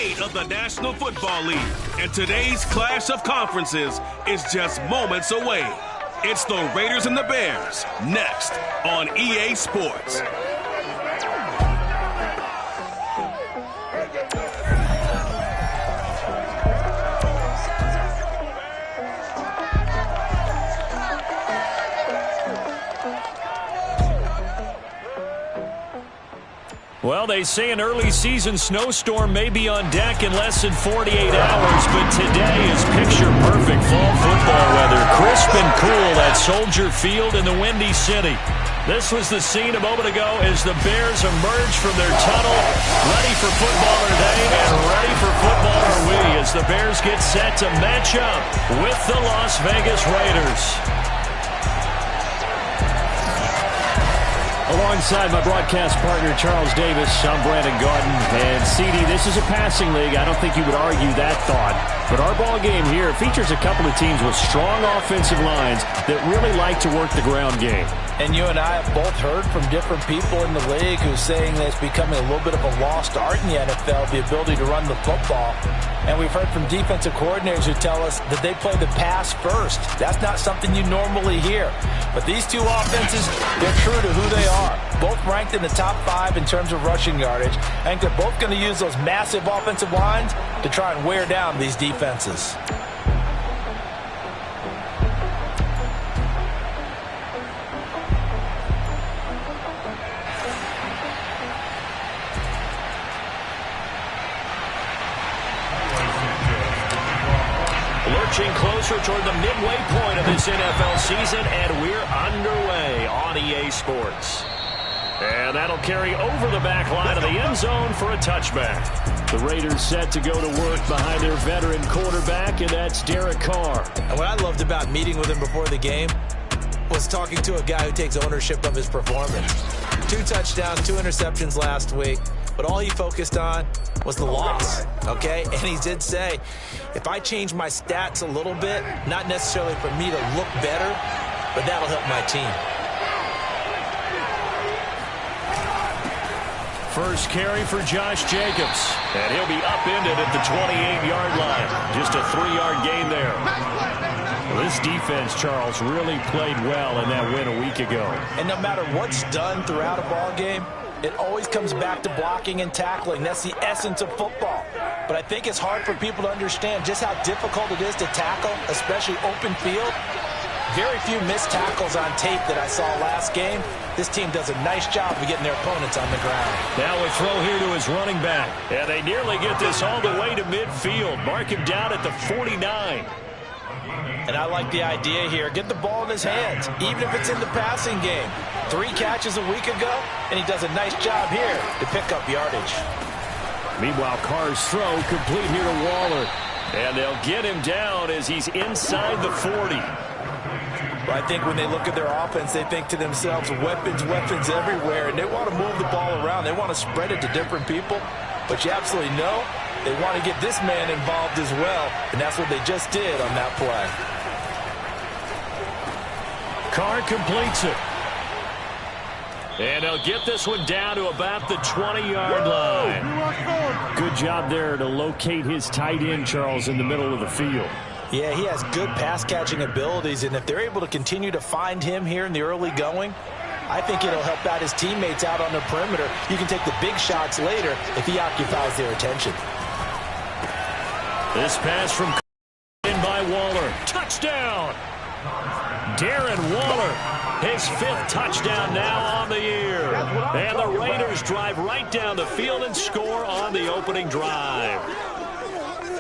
8 of the National Football League, and today's clash of conferences is just moments away. It's the Raiders and the Bears, next on EA Sports. Well, they say an early season snowstorm may be on deck in less than 48 hours, but today is picture-perfect fall football weather. Crisp and cool at Soldier Field in the Windy City. This was the scene a moment ago as the Bears emerge from their tunnel, ready for football today, and ready for football are we as the Bears get set to match up with the Las Vegas Raiders. Alongside my broadcast partner, Charles Davis, I'm Brandon Garden. And, CD, this is a passing league. I don't think you would argue that thought. But our ball game here features a couple of teams with strong offensive lines that really like to work the ground game. And you and I have both heard from different people in the league who's saying that it's becoming a little bit of a lost art in the NFL, the ability to run the football. And we've heard from defensive coordinators who tell us that they play the pass first. That's not something you normally hear. But these two offenses, they're true to who they are. Both ranked in the top 5 in terms of rushing yardage. I think they're both going to use those massive offensive lines to try and wear down these defenses. Lurching closer toward the midway point of this NFL season, and we're underway on EA Sports. And that'll carry over the back line of the end zone for a touchback. The Raiders set to go to work behind their veteran quarterback, and that's Derek Carr. And what I loved about meeting with him before the game was talking to a guy who takes ownership of his performance. 2 touchdowns, 2 interceptions last week, but all he focused on was the loss, okay? And he did say, if I change my stats a little bit, not necessarily for me to look better, but that'll help my team. First carry for Josh Jacobs, and he'll be upended at the 28-yard line. Just a 3-yard gain there. Well, this defense, Charles, really played well in that win a week ago. And no matter what's done throughout a ball game, it always comes back to blocking and tackling. That's the essence of football. But I think it's hard for people to understand just how difficult it is to tackle, especially open field. Very few missed tackles on tape that I saw last game. This team does a nice job of getting their opponents on the ground. Now a throw here to his running back. And they nearly get this all the way to midfield. Mark him down at the 49. And I like the idea here. Get the ball in his hands, even if it's in the passing game. 3 catches a week ago, and he does a nice job here to pick up yardage. Meanwhile, Carr's throw complete here to Waller. And they'll get him down as he's inside the 40. Well, I think when they look at their offense, they think to themselves, weapons, weapons everywhere, and they want to move the ball around. They want to spread it to different people. But you absolutely know they want to get this man involved as well, and that's what they just did on that play. Carr completes it. And they'll get this one down to about the 20-yard line. Good job there to locate his tight end, Charles, in the middle of the field. Yeah, he has good pass-catching abilities, and if they're able to continue to find him here in the early going, I think it'll help out his teammates out on the perimeter. You can take the big shots later if he occupies their attention. This pass from in by Waller. Touchdown! Darren Waller, his 5th touchdown now on the year. And the Raiders drive right down the field and score on the opening drive.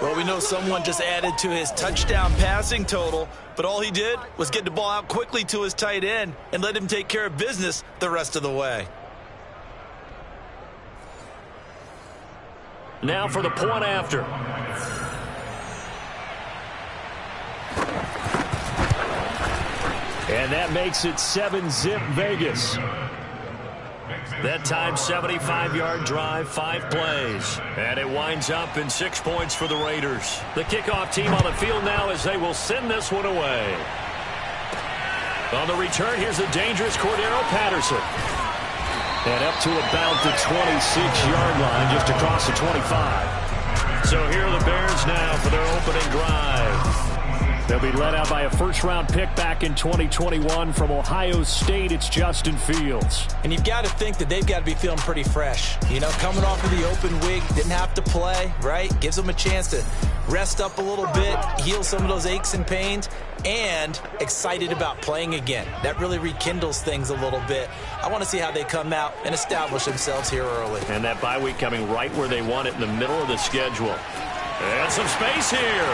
Well, we know someone just added to his touchdown passing total, but all he did was get the ball out quickly to his tight end and let him take care of business the rest of the way. Now for the point after. And that makes it 7-zip Vegas. That time, 75-yard drive, 5 plays. And it winds up in 6 points for the Raiders. The kickoff team on the field now as they will send this one away. On the return, here's the dangerous Cordero Patterson. And up to about the 26-yard line, just across the 25. So here are the Bears now for their opening drive. They'll be led out by a first-round pick back in 2021 from Ohio State. It's Justin Fields. And you've got to think that they've got to be feeling pretty fresh. You know, coming off of the open week, didn't have to play, right? Gives them a chance to rest up a little bit, heal some of those aches and pains, and excited about playing again. That really rekindles things a little bit. I want to see how they come out and establish themselves here early. And that bye week coming right where they want it in the middle of the schedule. And some space here.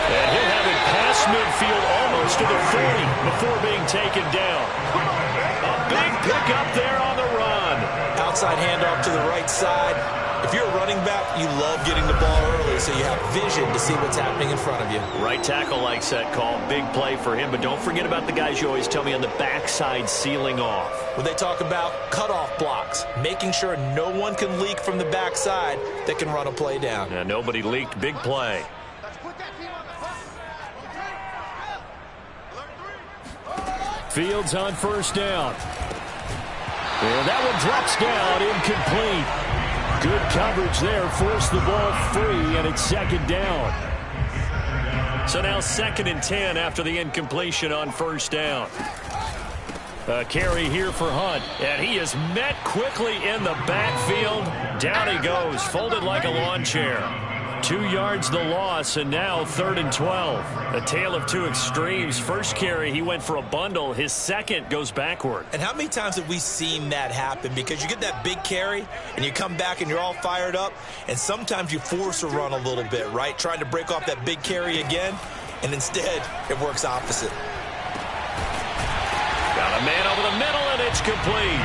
And he'll have it past midfield almost to the 40 before being taken down. A big pickup there on the run. Outside handoff to the right side. If you're a running back, you love getting the ball early so you have vision to see what's happening in front of you. Right tackle likes that call. Big play for him. But don't forget about the guys you always tell me on the backside sealing off. When they talk about cutoff blocks, making sure no one can leak from the backside that can run a play down. Yeah, nobody leaked. Big play. Fields on first down. And that one drops down, incomplete. Good coverage there, forced the ball free, and it's second down. So now 2nd and 10 after the incompletion on first down. A carry here for Hunt, and he is met quickly in the backfield. Down he goes, folded like a lawn chair. 2 yards the loss, and now 3rd and 12. A tale of two extremes. First carry, he went for a bundle. His second goes backward. And how many times have we seen that happen? Because you get that big carry, and you come back and you're all fired up, and sometimes you force a run a little bit, right? Trying to break off that big carry again, and instead it works opposite. Got a man over the middle, and it's complete.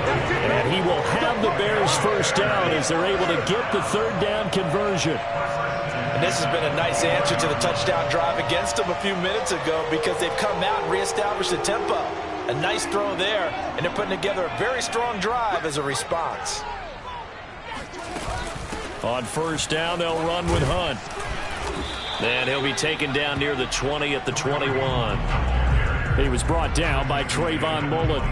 And he will have the Bears first down as they're able to get the 3rd down conversion. And this has been a nice answer to the touchdown drive against them a few minutes ago because they've come out and reestablished the tempo. A nice throw there, and they're putting together a very strong drive as a response. On first down, they'll run with Hunt. And he'll be taken down near the 20 at the 21. He was brought down by Trayvon Mullen.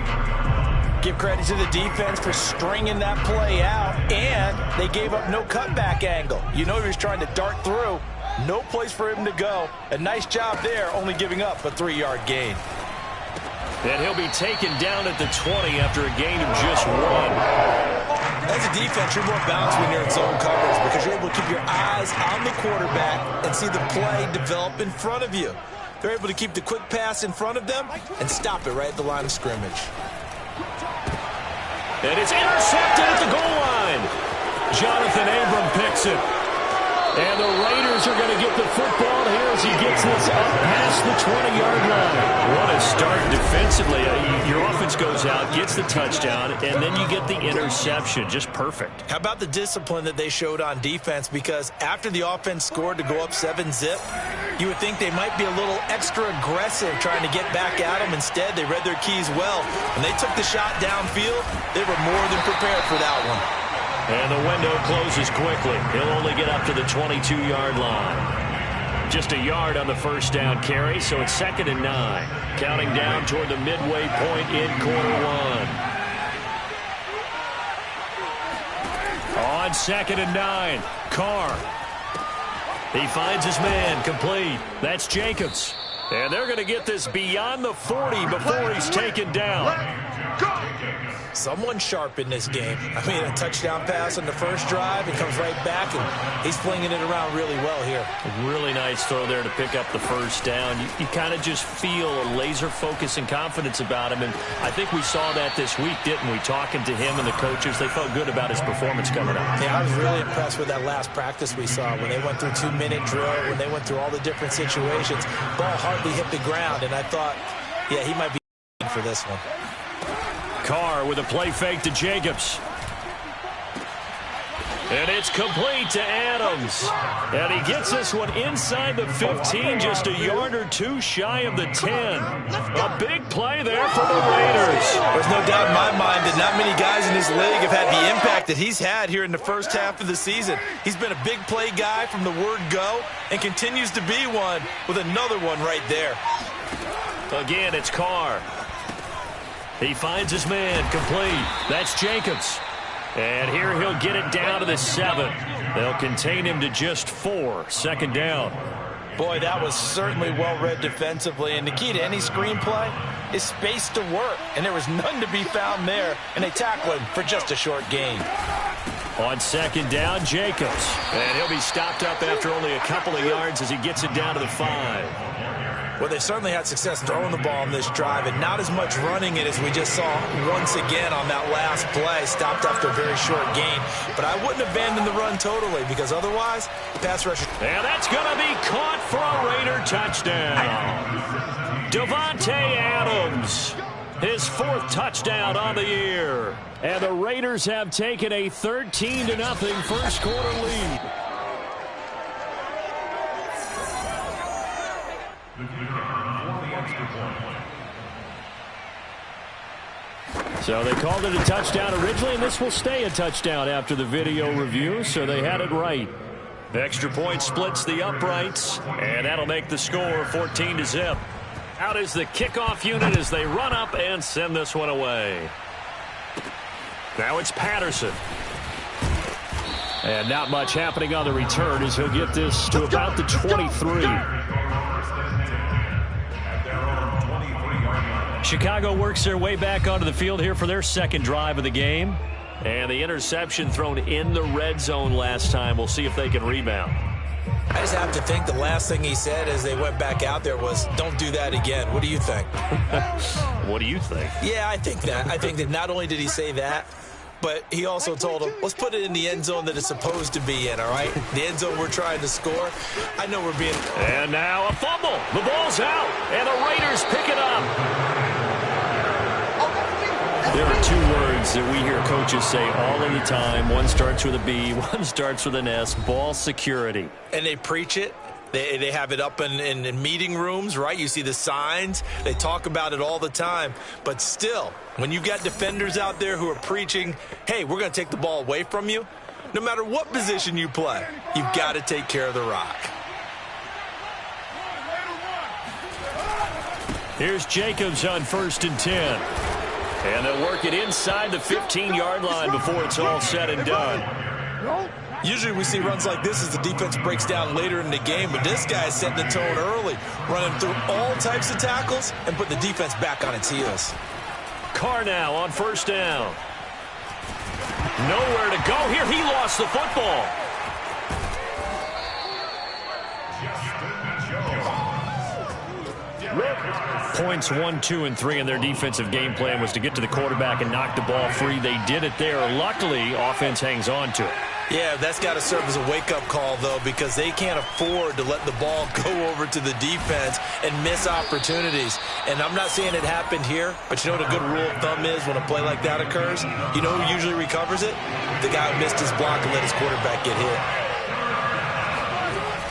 Give credit to the defense for stringing that play out, and they gave up no cutback angle. You know he was trying to dart through. No place for him to go. A nice job there, only giving up a 3-yard gain. And he'll be taken down at the 20 after a gain of just 1. As a defense, you're more balanced when you're in zone coverage because you're able to keep your eyes on the quarterback and see the play develop in front of you. They're able to keep the quick pass in front of them and stop it right at the line of scrimmage. And it's intercepted at the goal line. Jonathan Abram picks it. And the Raiders are going to get the football here as he gets this up past the 20-yard line. What a start defensively. Your offense goes out, gets the touchdown, and then you get the interception. Just perfect. How about the discipline that they showed on defense? Because after the offense scored to go up 7-zip, you would think they might be a little extra aggressive trying to get back at them. Instead, they read their keys well. When they took the shot downfield, they were more than prepared for that one. And the window closes quickly. He'll only get up to the 22-yard line. Just a yard on the first down carry, so it's 2nd and 9. Counting down toward the midway point in quarter 1. On 2nd and 9, Carr. He finds his man, complete. That's Jacobs. And they're going to get this beyond the 40 before he's taken down. Someone sharp in this game. I mean, a touchdown pass on the first drive. It comes right back, and he's flinging it around really well here. A really nice throw there to pick up the first down. You kind of just feel a laser focus and confidence about him, and I think we saw that this week, didn't we? Talking to him and the coaches, they felt good about his performance coming up. Yeah, I was really impressed with that last practice we saw when they went through 2-minute drill, when they went through all the different situations. Ball hardly hit the ground, and I thought, yeah, he might be for this one. Carr with a play fake to Jacobs. And it's complete to Adams. And he gets this one inside the 15, just a yard or two shy of the 10. A big play there for the Raiders. There's no doubt in my mind that not many guys in this league have had the impact that he's had here in the first half of the season. He's been a big play guy from the word go and continues to be one with another one right there. Again, it's Carr. He finds his man, complete. That's Jacobs. And here he'll get it down to the 7. They'll contain him to just 4. Second down. Boy, that was certainly well-read defensively. And the key to any screenplay is space to work. And there was none to be found there. And they tackle him for just a short gain. On second down, Jacobs. And he'll be stopped up after only a couple of yards as he gets it down to the 5. Well, they certainly had success throwing the ball on this drive, and not as much running it as we just saw once again on that last play. Stopped after a very short gain. But I wouldn't abandon the run totally, because otherwise, pass rush. And that's going to be caught for a Raider touchdown. Devontae Adams, his 4th touchdown on the year. And the Raiders have taken a 13-0 first quarter lead. So they called it a touchdown originally, and this will stay a touchdown after the video review, so they had it right. The extra point splits the uprights, and that'll make the score 14-0. Out is the kickoff unit as they run up and send this one away. Now it's Patterson. And not much happening on the return as he'll get this to about the 23. Chicago works their way back onto the field here for their second drive of the game. And the interception thrown in the red zone last time. We'll see if they can rebound. I just have to think the last thing he said as they went back out there was, don't do that again. What do you think? What do you think? Yeah, I think that. I think that not only did he say that, but he also told him, let's put it in the end zone that it's supposed to be in, all right? The end zone we're trying to score. I know we're being... And now a fumble. The ball's out, and the Raiders pick it up. There are 2 words that we hear coaches say all of the time. One starts with a B, one starts with an S, ball security. And they preach it. They have it up in meeting rooms, right? You see the signs. They talk about it all the time. But still, when you've got defenders out there who are preaching, hey, we're going to take the ball away from you, no matter what position you play, you've got to take care of the rock. Here's Jacobs on 1st and 10. And they'll work it inside the 15-yard line before it's all said and done. Usually we see runs like this as the defense breaks down later in the game, but this guy is setting the tone early, running through all types of tackles and put the defense back on its heels. Carr now on 1st down. Nowhere to go here. He lost the football. Points 1, 2, and 3 in their defensive game plan was to get to the quarterback and knock the ball free. They did it there. Luckily, offense hangs on to it. Yeah, that's got to serve as a wake-up call, though, because they can't afford to let the ball go over to the defense and miss opportunities. And I'm not saying it happened here, but you know what a good rule of thumb is when a play like that occurs? You know who usually recovers it? The guy who missed his block and let his quarterback get hit.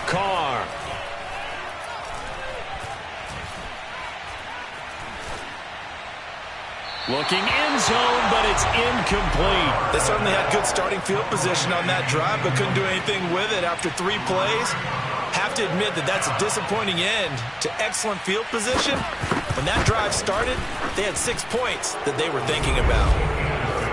Carr. Looking end zone, but it's incomplete. They certainly had good starting field position on that drive, but couldn't do anything with it after 3 plays. Have to admit that that's a disappointing end to excellent field position. When that drive started, they had 6 points that they were thinking about.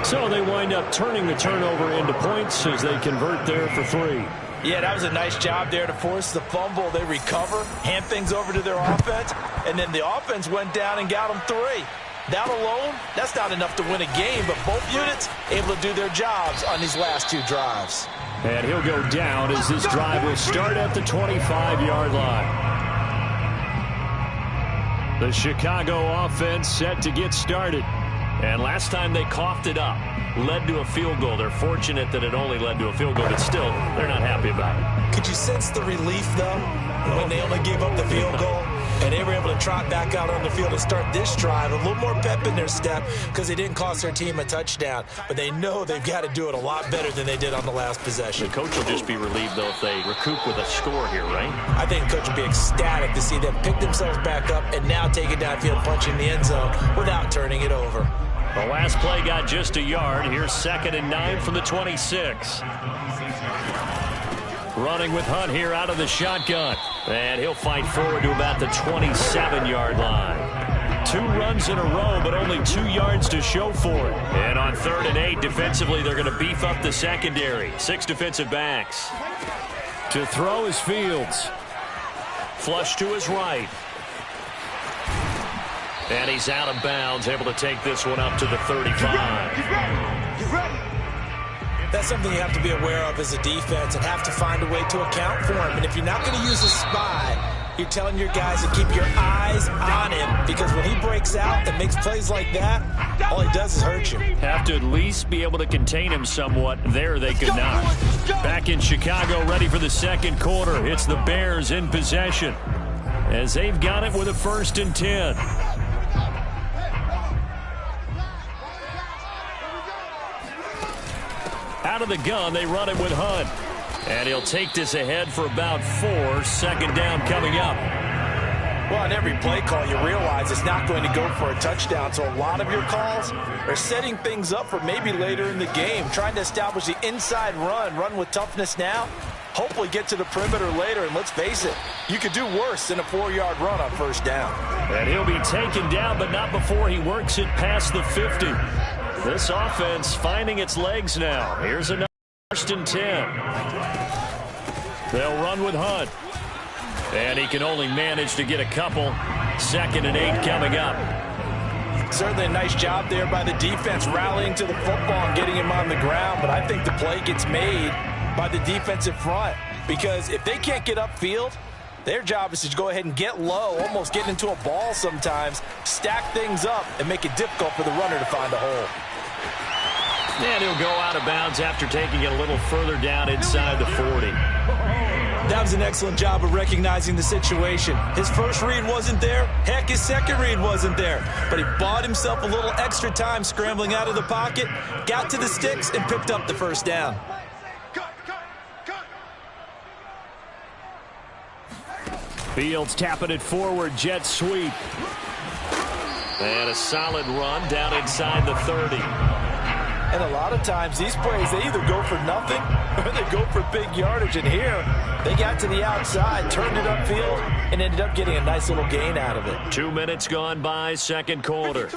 So they wind up turning the turnover into points as they convert there for 3. Yeah, that was a nice job there to force the fumble. They recover, hand things over to their offense, and then the offense went down and got them 3. That alone, that's not enough to win a game, but both units able to do their jobs on these last 2 drives. And he'll go down as this drive will start at the 25-yard line. The Chicago offense set to get started. And last time they coughed it up, led to a field goal. They're fortunate that it only led to a field goal, but still, they're not happy about it. Could you sense the relief, though, when they only gave up the field goal? And they were able to trot back out on the field and start this drive. A little more pep in their step because they didn't cost their team a touchdown. But they know they've got to do it a lot better than they did on the last possession. The coach will just be relieved, though, if they recoup with a score here, right? I think the coach will be ecstatic to see them pick themselves back up and now take it downfield, punch in the end zone without turning it over. The last play got just a yard. Here's 2nd and 9 from the 26. Running with Hunt here out of the shotgun. And he'll fight forward to about the 27-yard line. 2 runs in a row, but only 2 yards to show for it. And on 3rd and 8, defensively, they're going to beef up the secondary. 6 defensive backs. To throw is Fields. Flush to his right. And he's out of bounds, able to take this one up to the 35. That's something you have to be aware of as a defense and have to find a way to account for him. And if you're not going to use a spy, you're telling your guys to keep your eyes on him, because when he breaks out and makes plays like that, all he does is hurt you. Have to at least be able to contain him somewhat. There they could not. Back in Chicago, ready for the second quarter. It's the Bears in possession as they've got it with a 1st and 10. Out of the gun, they run it with Hunt. And he'll take this ahead for about 4. 2nd down coming up. Well, on every play call, you realize it's not going to go for a touchdown. So a lot of your calls are setting things up for maybe later in the game, trying to establish the inside run with toughness now, hopefully get to the perimeter later. And let's face it, you could do worse than a 4-yard run on 1st down. And he'll be taken down, but not before he works it past the 50. This offense finding its legs now. Here's another 1st and 10. They'll run with Hunt. And he can only manage to get a couple. 2nd and 8 coming up. Certainly a nice job there by the defense rallying to the football and getting him on the ground. But I think the play gets made by the defensive front, because if they can't get upfield, their job is to go ahead and get low, almost get into a ball sometimes, stack things up, and make it difficult for the runner to find a hole. And he'll go out of bounds after taking it a little further down inside the 40. That was an excellent job of recognizing the situation. His first read wasn't there. Heck, his second read wasn't there. But he bought himself a little extra time scrambling out of the pocket, got to the sticks, and picked up the 1st down. Fields tapping it forward, jet sweep. And a solid run down inside the 30. And a lot of times these plays, they either go for nothing or they go for big yardage. And here, they got to the outside, turned it upfield, and ended up getting a nice little gain out of it. 2 minutes gone by, 2nd quarter.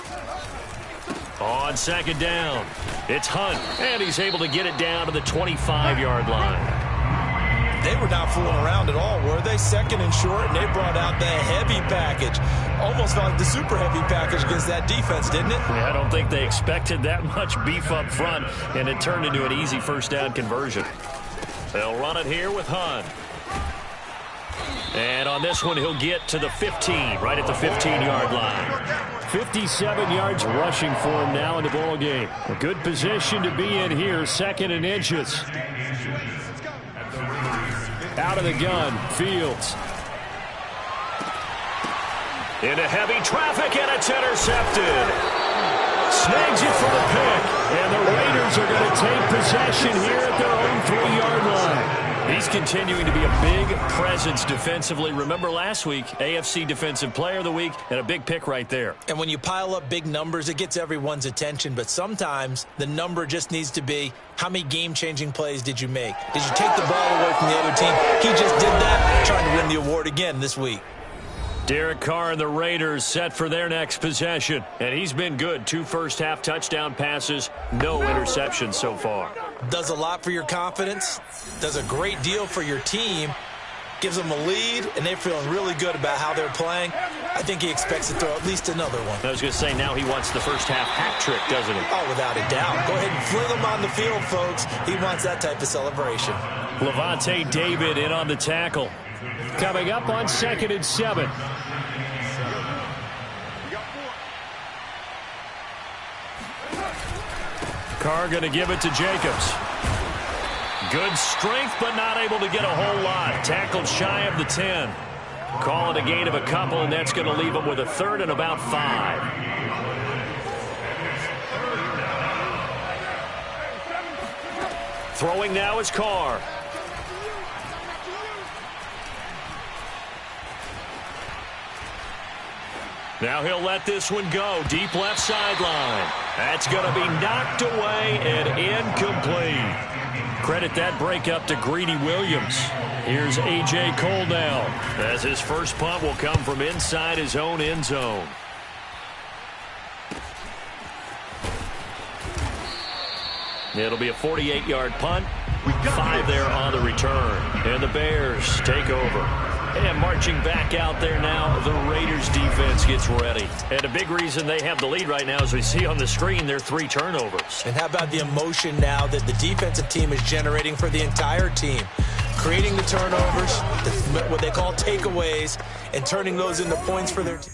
On 2nd down, it's Hunt, and he's able to get it down to the 25-yard line. They were not fooling around at all, were they? 2nd and short, and they brought out the heavy package. Almost felt like the super heavy package against that defense, didn't it? Yeah, I don't think they expected that much beef up front, and it turned into an easy 1st down conversion. They'll run it here with Hunt. And on this one, he'll get to the 15, right at the 15-yard line. 57 yards rushing for him now in the ball game. A good position to be in here, 2nd and inches. Out of the gun, Fields. Into heavy traffic, and it's intercepted. Snags it for the pick, and the Raiders are going to take possession here at their own 3-yard line. He's continuing to be a big presence defensively. Remember last week, AFC Defensive Player of the Week, and a big pick right there. And when you pile up big numbers, it gets everyone's attention. But sometimes the number just needs to be, how many game-changing plays did you make? Did you take the ball away from the other team? He just did that, trying to win the award again this week. Derek Carr and the Raiders set for their next possession. And he's been good. 2 first-half touchdown passes, no interceptions so far. Does a lot for your confidence, does a great deal for your team, gives them a lead, and they're feeling really good about how they're playing. I think he expects to throw at least another one. I was going to say, now he wants the first-half hat trick, doesn't he? Oh, without a doubt. Go ahead and fling him on the field, folks. He wants that type of celebration. Levante David in on the tackle. Coming up on 2nd and 7. Carr going to give it to Jacobs. Good strength, but not able to get a whole lot. Tackled shy of the 10. Call it a gain of a couple, and that's going to leave him with a 3rd and about 5. Throwing now is Carr. Now he'll let this one go. Deep left sideline. That's going to be knocked away and incomplete. Credit that breakup to Greedy Williams. Here's A.J. Cole now, as his first punt will come from inside his own end zone. It'll be a 48-yard punt. 5 there on the return. And the Bears take over. And marching back out there now, the Raiders defense gets ready. And a big reason they have the lead right now, as we see on the screen, their 3 turnovers. And how about the emotion now that the defensive team is generating for the entire team? Creating the turnovers, what they call takeaways, and turning those into points for their team.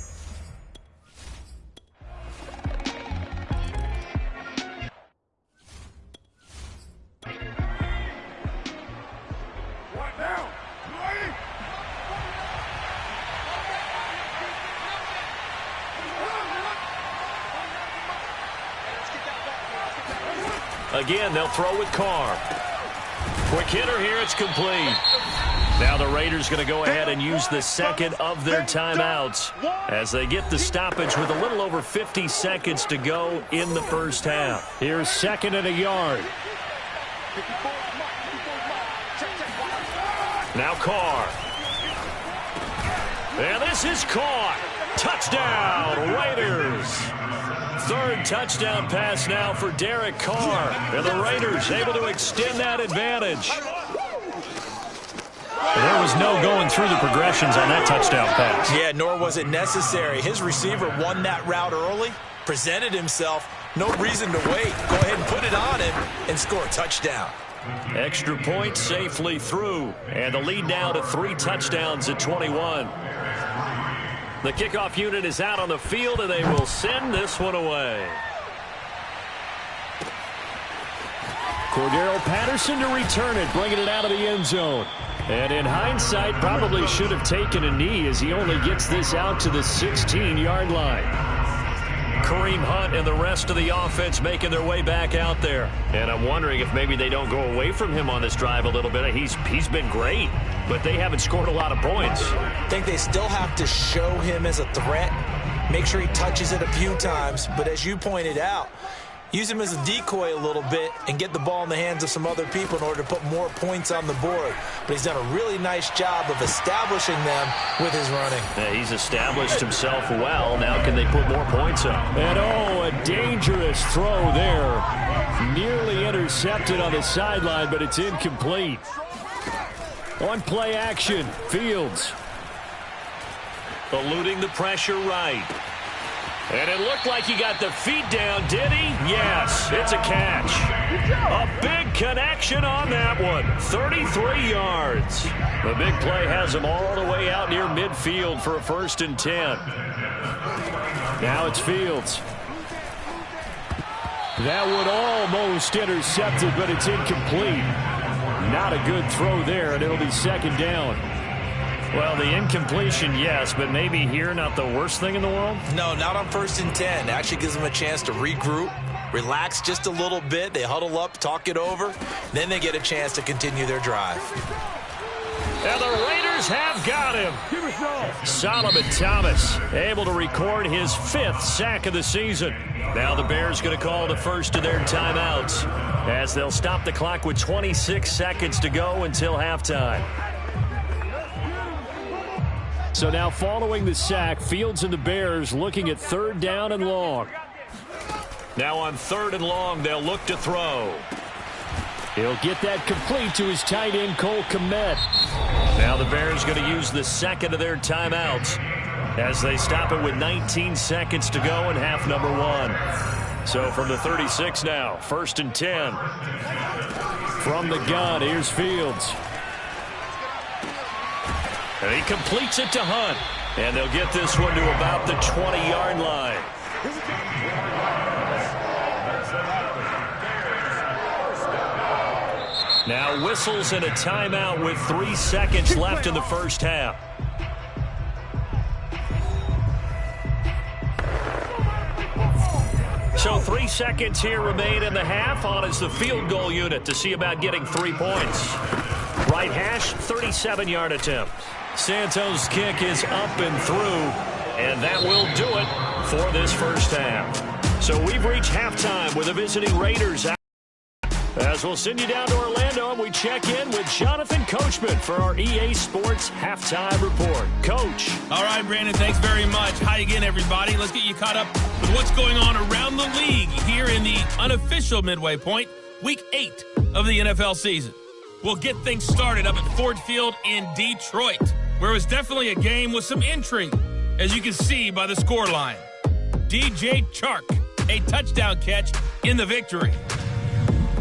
Again, they'll throw with Carr. Quick hitter here, it's complete. Now the Raiders going to go ahead and use the second of their timeouts as they get the stoppage with a little over 50 seconds to go in the first half. Here's 2nd and a yard. Now Carr. And this is caught. Touchdown, Raiders. 3rd touchdown pass now for Derek Carr. And the Raiders able to extend that advantage. There was no going through the progressions on that touchdown pass. Yeah, nor was it necessary. His receiver won that route early, presented himself. No reason to wait. Go ahead and put it on him and score a touchdown. Extra point safely through. And the lead now to 3 touchdowns at 21. The kickoff unit is out on the field, and they will send this one away. Cordero Patterson to return it, bringing it out of the end zone. And in hindsight, probably should have taken a knee as he only gets this out to the 16-yard line. Kareem Hunt and the rest of the offense making their way back out there. And I'm wondering if maybe they don't go away from him on this drive a little bit. He's been great, but they haven't scored a lot of points. I think they still have to show him as a threat, make sure he touches it a few times. But as you pointed out, use him as a decoy a little bit and get the ball in the hands of some other people in order to put more points on the board. But he's done a really nice job of establishing them with his running. Yeah, he's established himself well. Now can they put more points up? And a dangerous throw there. Nearly intercepted on the sideline, but it's incomplete. On play action, Fields. Eluding the pressure right. And it looked like he got the feet down, did he? Yes, it's a catch. A big connection on that one. 33 yards. The big play has him all the way out near midfield for a 1st and 10. Now it's Fields. That one almost intercepted, but it's incomplete. Not a good throw there, and it'll be 2nd down. Well, the incompletion, yes, but maybe here not the worst thing in the world? No, not on 1st and 10. It actually gives them a chance to regroup, relax just a little bit. They huddle up, talk it over. Then they get a chance to continue their drive. And the Raiders have got him. Solomon Thomas able to record his 5th sack of the season. Now the Bears going to call the first of their timeouts as they'll stop the clock with 26 seconds to go until halftime. So now following the sack, Fields and the Bears looking at 3rd down and long. Now on 3rd and long, they'll look to throw. He'll get that complete to his tight end, Cole Kmet. Now the Bears going to use the second of their timeouts as they stop it with 19 seconds to go in half number 1. So from the 36 now, 1st and 10. From the gun, here's Fields. And he completes it to Hunt. And they'll get this one to about the 20-yard line. Now whistles and a timeout with 3 seconds left in the first half. So 3 seconds here remain in the half. On is the field goal unit to see about getting 3 points. Right hash, 37-yard attempt. Santos' kick is up and through, and that will do it for this first half. So we've reached halftime with the visiting Raiders. As we'll send you down to Orlando, and we check in with Jonathan Coachman for our EA Sports Halftime Report. Coach. All right, Brandon, thanks very much. Hi again, everybody. Let's get you caught up with what's going on around the league here in the unofficial midway point. Week 8 of the NFL season. We'll get things started up at Ford Field in Detroit, where it was definitely a game with some intrigue, as you can see by the scoreline. DJ Chark, a touchdown catch in the victory.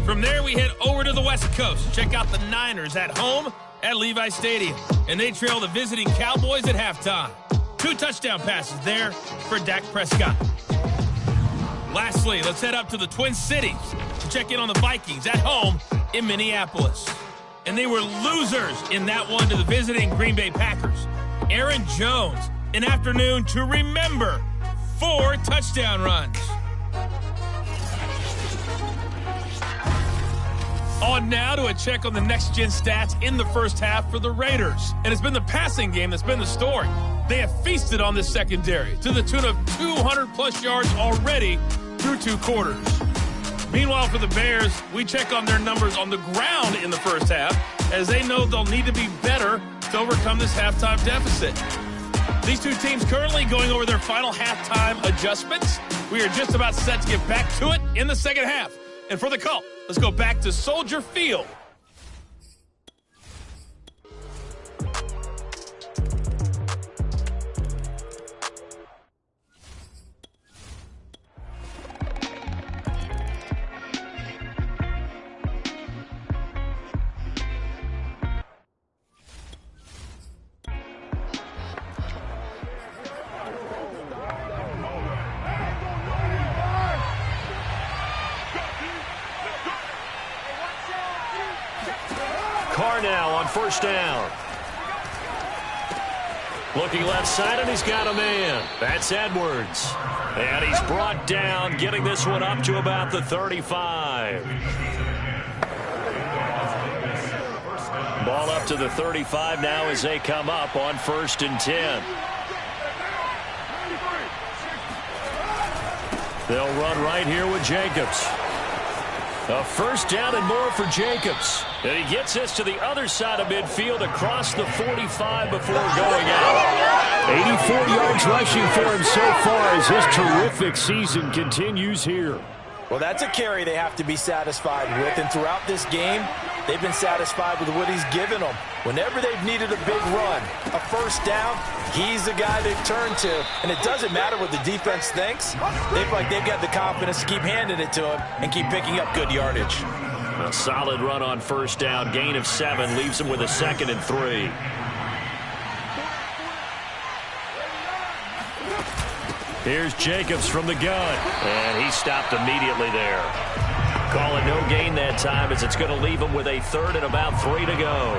From there, we head over to the West Coast. Check out the Niners at home at Levi Stadium, and they trail the visiting Cowboys at halftime. 2 touchdown passes there for Dak Prescott. Lastly, let's head up to the Twin Cities to check in on the Vikings at home in Minneapolis. And they were losers in that one to the visiting Green Bay Packers. Aaron Jones, an afternoon to remember, 4 touchdown runs. On now to a check on the next-gen stats in the first half for the Raiders. And it's been the passing game that's been the story. They have feasted on this secondary to the tune of 200-plus yards already through 2 quarters. Meanwhile, for the Bears, we check on their numbers on the ground in the first half, as they know they'll need to be better to overcome this halftime deficit. These 2 teams currently going over their final halftime adjustments. We are just about set to get back to it in the second half. And for the call, let's go back to Soldier Field. Now on first down. Looking left side, and he's got a man. That's Edwards. And he's brought down, getting this one up to about the 35. Ball up to the 35 now as they come up on 1st and 10. They'll run right here with Jacobs. A first down and more for Jacobs. And he gets this to the other side of midfield across the 45 before going out. 84 yards rushing for him so far as his terrific season continues here. Well, that's a carry they have to be satisfied with. And throughout this game, they've been satisfied with what he's given them. Whenever they've needed a big run, a first down, he's the guy they've turned to. And it doesn't matter what the defense thinks. They feel like they've got the confidence to keep handing it to him and keep picking up good yardage. A solid run on first down. Gain of 7 leaves him with a 2nd and 3. Here's Jacobs from the gun. And he stopped immediately there. Call it no gain that time as it's going to leave him with a 3rd and about 3 to go.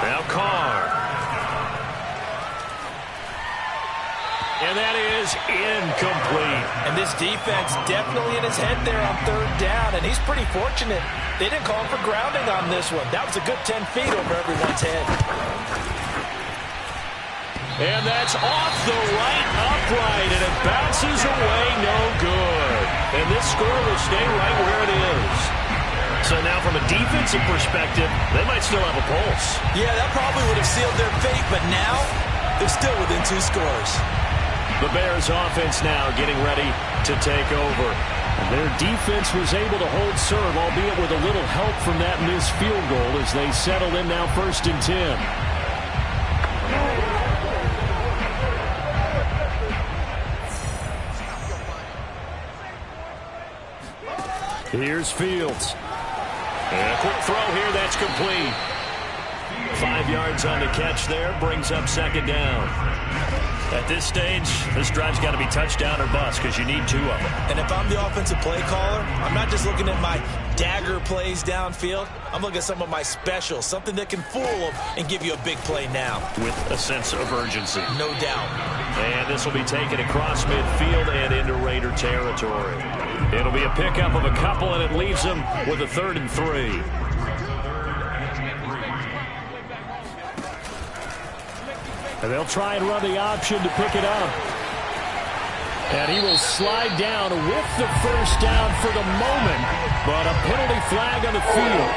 Now Carr. And that is incomplete. And this defense definitely in his head there on 3rd down, and he's pretty fortunate. They didn't call him for grounding on this one. That was a good 10 feet over everyone's head. And that's off the right upright, and it bounces away no good. And this score will stay right where it is. So now from a defensive perspective, they might still have a pulse. Yeah, that probably would have sealed their fate, but now they're still within 2 scores. The Bears offense now getting ready to take over. Their defense was able to hold serve, albeit with a little help from that missed field goal as they settle in now 1st and 10. Here's Fields. And a quick throw here, that's complete. 5 yards on the catch there, brings up 2nd down. At this stage, this drive's got to be touchdown or bust because you need 2 of them. And if I'm the offensive play caller, I'm not just looking at my dagger plays downfield. I'm looking at some of my specials, something that can fool them and give you a big play now. With a sense of urgency. No doubt. And this will be taken across midfield and into Raider territory. It'll be a pickup of a couple, and it leaves them with a 3rd and 3. And they'll try and run the option to pick it up. And he will slide down with the first down for the moment, but a penalty flag on the field.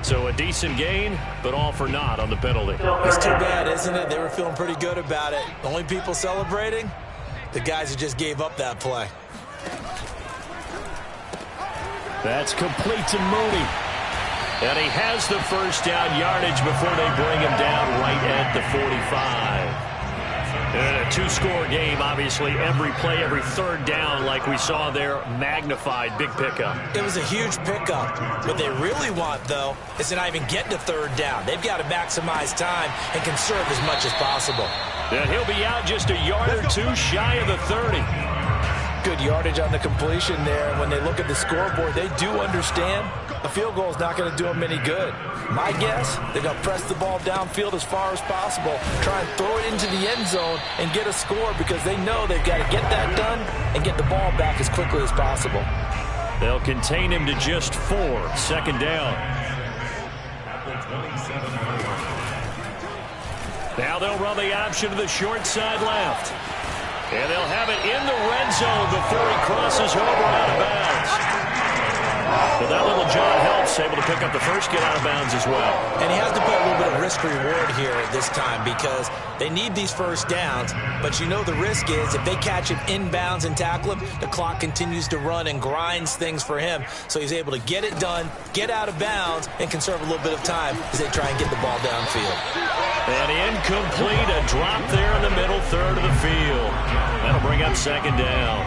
So So a decent gain, but all for naught on the penalty. It's too bad, isn't it? They were feeling pretty good about it. The only people celebrating? The guys who just gave up that play. That's complete to Mooney. And he has the first down yardage before they bring him down right at the 45. And a two-score game, obviously, every play, every third down, like we saw there, magnified, big pickup. It was a huge pickup. What they really want, though, is to not even get to third down. They've got to maximize time and conserve as much as possible. And he'll be out just a yard or two shy of the 30. Good yardage on the completion there. And when they look at the scoreboard, they do understand a field goal is not going to do them any good. My guess, they're going to press the ball downfield as far as possible, try and throw it into the end zone and get a score because they know they've got to get that done and get the ball back as quickly as possible. They'll contain him to just 4, second down. Now they'll run the option to the short side left. And they'll have it in the red zone before he crosses over out of bounds. But that little jog helps, able to pick up the first, get out of bounds as well. And he has to put a little bit of risk-reward here at this time because they need these first downs. But you know the risk is if they catch him inbounds and tackle him, the clock continues to run and grinds things for him. So he's able to get it done, get out of bounds, and conserve a little bit of time as they try and get the ball downfield. And incomplete, a drop there in the middle third of the field. That'll bring up second down.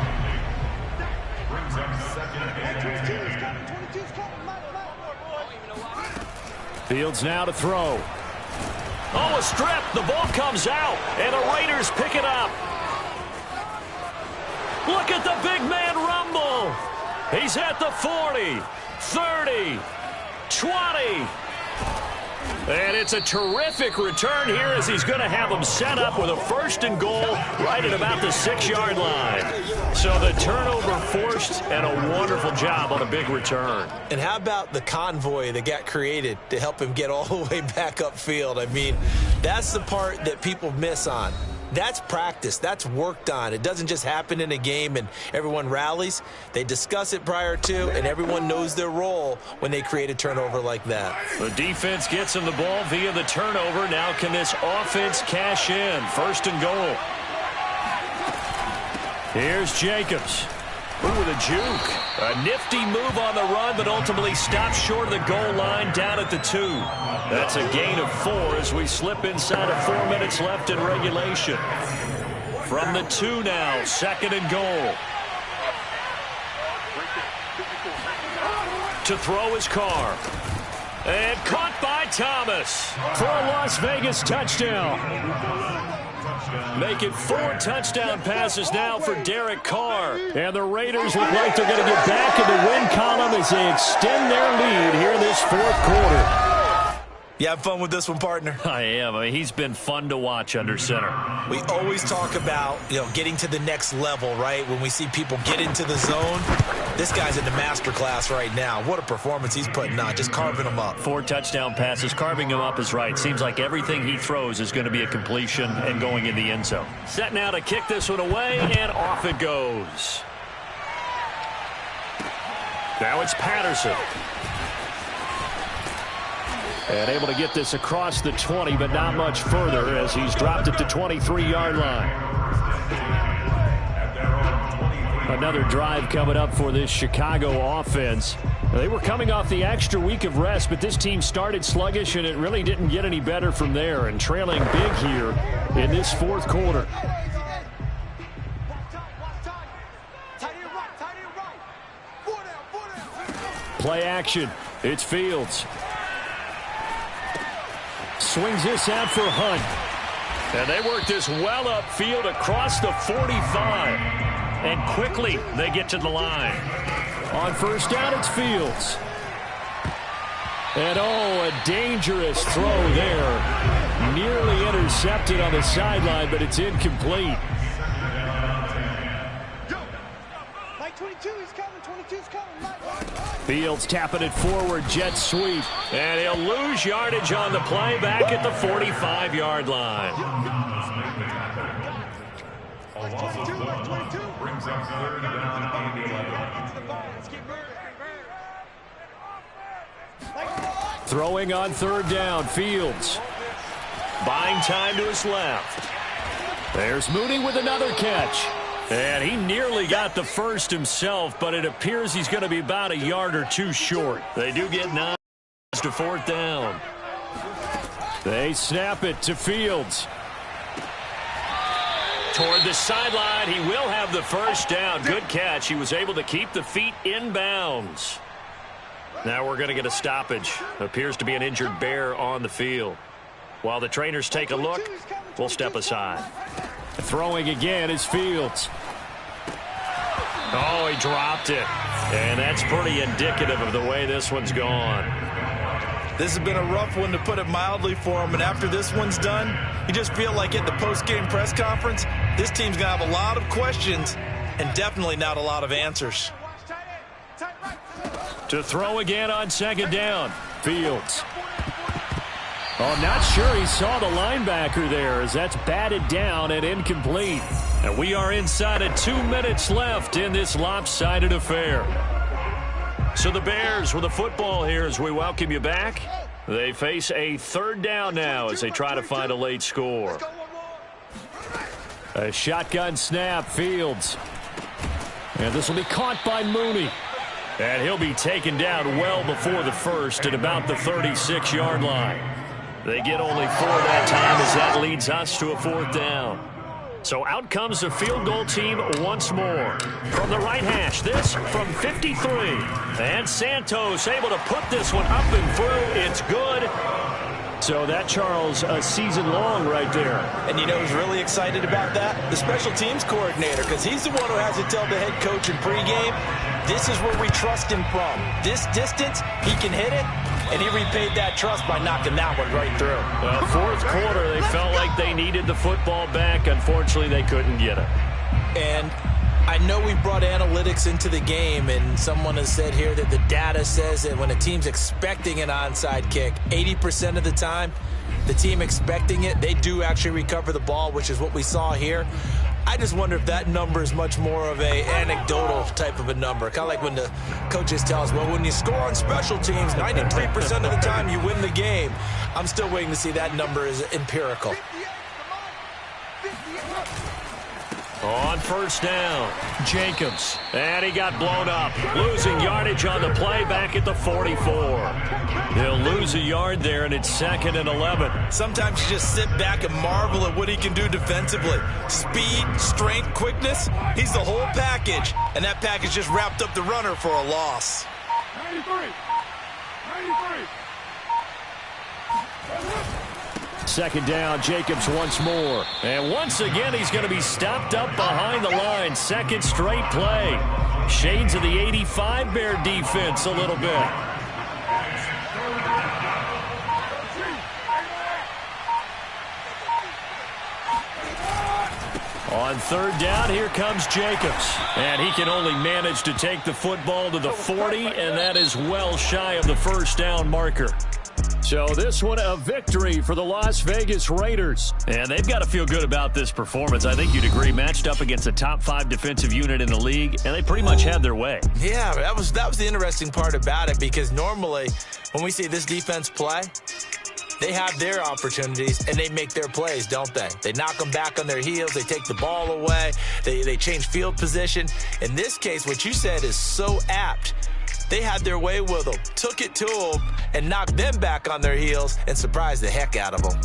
Fields now to throw. Oh, a strip. The ball comes out, and the Raiders pick it up. Look at the big man rumble. He's at the 40, 30, 20. And it's a terrific return here as he's going to have them set up with a first and goal right at about the 6-yard line. So the turnover forced and a wonderful job on a big return. And how about the convoy that got created to help him get all the way back upfield? I mean, that's the part that people miss on. That's practice. That's worked on. It doesn't just happen in a game and everyone rallies. They discuss it prior to, and everyone knows their role when they create a turnover like that. The defense gets him the ball via the turnover. Now can this offense cash in? First and goal. Here's Jacobs. Ooh, with a juke. A nifty move on the run, but ultimately stops short of the goal line down at the 2. That's a gain of 4 as we slip inside of 4 minutes left in regulation. From the 2 now, second and goal. To throw his Carr. And caught by Thomas. For a Las Vegas touchdown. Make it 4 touchdown passes now for Derek Carr. And the Raiders look like they're going to get back in the win column as they extend their lead here in this fourth quarter. You have fun with this one, partner? I am. I mean, he's been fun to watch under center. We always talk about, getting to the next level, right? When we see people get into the zone, this guy's in the master class right now. What a performance he's putting on, just carving them up. 4 touchdown passes. Carving him up is right. Seems like everything he throws is going to be a completion and going in the end zone. Set now to kick this one away, and off it goes. Now it's Patterson. And able to get this across the 20, but not much further as he's dropped it to 23-yard line. Another drive coming up for this Chicago offense. They were coming off the extra week of rest, but this team started sluggish, and it really didn't get any better from there, and trailing big here in this fourth quarter. Play action. It's Fields. Swings this out for Hunt. And they work this well upfield across the 45. And quickly they get to the line. On first down, it's Fields. And a dangerous throw there. Nearly intercepted on the sideline, but it's incomplete. Fields tapping it forward, jet sweep. And he'll lose yardage on the play back at the 45-yard line. Brings up third down on the 11. Throwing on third down, Fields. Buying time to his left. There's Mooney with another catch. And he nearly got the first himself, but it appears he's going to be about a yard or two short. They do get 9 to fourth down. They snap it to Fields. Toward the sideline, he will have the first down. Good catch. He was able to keep the feet in bounds. Now we're going to get a stoppage. Appears to be an injured Bear on the field. While the trainers take a look, we'll step aside. Throwing again is Fields. Oh, he dropped it. And that's pretty indicative of the way this one's gone. This has been a rough one, to put it mildly, for him. And after this one's done, you just feel like at the post-game press conference, this team's going to have a lot of questions and definitely not a lot of answers. To throw again on second down, Fields. Oh, not sure he saw the linebacker there, as that's batted down and incomplete. And we are inside of 2 minutes left in this lopsided affair. So the Bears with the football here as we welcome you back. They face a third down now as they try to find a late score. A shotgun snap, Fields. And this will be caught by Mooney. And he'll be taken down well before the first at about the 36-yard line. They get only 4 that time as that leads us to a fourth down. So out comes the field goal team once more. From the right hash, this from 53. And Santos able to put this one up and through. It's good. So that, Charles, a season long right there. And you know who's really excited about that? The special teams coordinator, because he's the one who has to tell the head coach in pregame, this is where we trust him from. This distance, he can hit it. And he repaid that trust by knocking that one right through. Well, fourth quarter, they felt like they needed the football back. Unfortunately, they couldn't get it. And I know we brought analytics into the game, and someone has said here that the data says that when a team's expecting an onside kick, 80% of the time, the team expecting it, they do actually recover the ball, which is what we saw here. I just wonder if that number is much more of a anecdotal type of a number. Kind of like when the coaches tell us, well, when you score on special teams, 93% of the time you win the game. I'm still waiting to see that number is empirical. On first down, Jacobs. And he got blown up. Losing yardage on the play back at the 44. He'll lose a yard there, and it's 2nd and 11. Sometimes you just sit back and marvel at what he can do defensively. Speed, strength, quickness, he's the whole package. And that package just wrapped up the runner for a loss. 93. 2nd down, Jacobs once more. And once again, he's going to be stopped up behind the line. 2nd straight play. Shades of the 85 Bear defense a little bit. On 3rd down, here comes Jacobs. And he can only manage to take the football to the 40, and that is well shy of the first down marker. So this one a victory for the Las Vegas Raiders. And they've got to feel good about this performance. I think you'd agree, matched up against a top 5 defensive unit in the league, and they pretty much had their way. Yeah, that was the interesting part about it, because normally when we see this defense play, they have their opportunities and they make their plays, don't they? They knock them back on their heels. They take the ball away. They change field position. In this case, what you said is so apt. They had their way with them, took it to them, and knocked them back on their heels and surprised the heck out of them.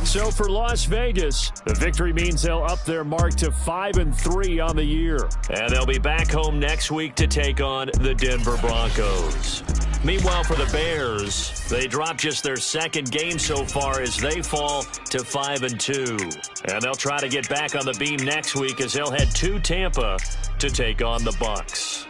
So for Las Vegas, the victory means they'll up their mark to 5-3 on the year. And they'll be back home next week to take on the Denver Broncos. Meanwhile, for the Bears, they dropped just their 2nd game so far as they fall to 5-2. And they'll try to get back on the beam next week as they'll head to Tampa to take on the Bucs.